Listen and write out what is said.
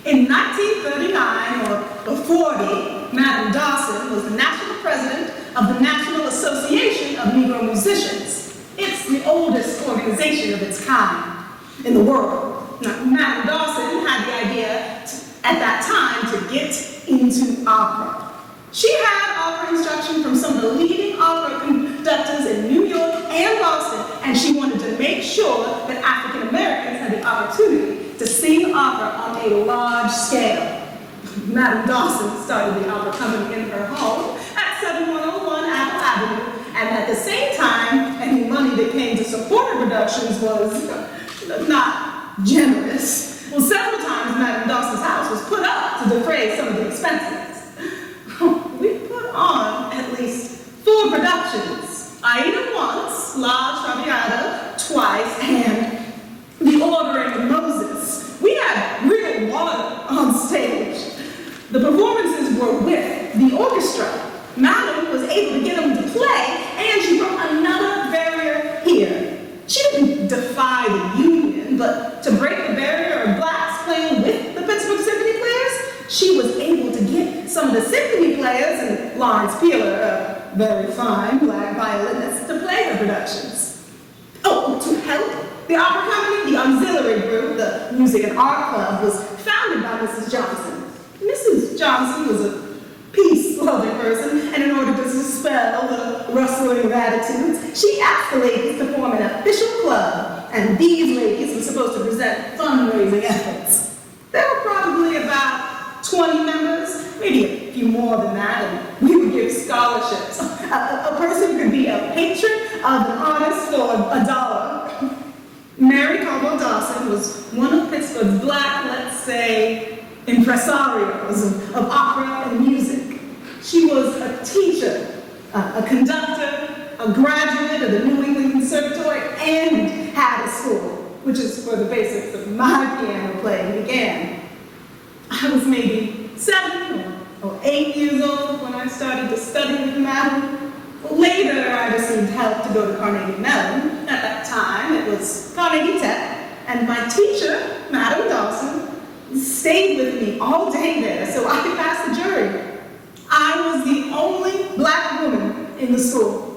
In 1939 or 40, Madame Dawson was the national president of the National Association of Negro Musicians. It's the oldest organization of its kind in the world. Now, Madame Dawson had the idea at that time to get into opera. She had opera instruction from some of the leading opera conductors in New York and Boston, and she wanted to make sure that African Americans had the opportunity to sing opera on a large scale. Madame Dawson started the opera company in her home at 7101 Apple Avenue, and at the same time, any money that came to support her productions was not generous. Well, several times Madame Dawson's house was put up to defray some of the expenses. We put on at least 4 productions. Aida once, La Traviata twice, and The Ordering of Moses. We had real water on stage. The performances were with the orchestra. Madame was able to get them to play, and she broke another barrier here. She didn't defy the union, but to break the barrier of blacks playing with the Pittsburgh Symphony players, she was able to get some of the symphony players, and Lawrence Peeler, a very fine black violinist, to play her productions. Oh, to help the opera company, the auxiliary group, the Music and Art Club, was founded by Mrs. Johnson. Mrs. Johnson was a peace-loving person, and in order to dispel the rustling of attitudes, she asked the ladies to form an official club, and these ladies were supposed to present fundraising efforts. There were probably about 20 members, maybe a few more than that, and we would give scholarships. A person could be a patron of an artist for $1. Mary Cardwell Dawson was one of Pittsburgh's black, let's say, impresarios of opera and music. She was a teacher, a conductor, a graduate of the New England Conservatory, and had a school, which is where the basics of my piano playing began. I was maybe 7 or 8 years old when I started to study with Madame. Later, I received help to go to Carnegie Mellon. At that time, it was Carnegie Tech, and my teacher, Madame Dawson, stayed with me all day there so I could pass the jury. I was the only black woman in the school.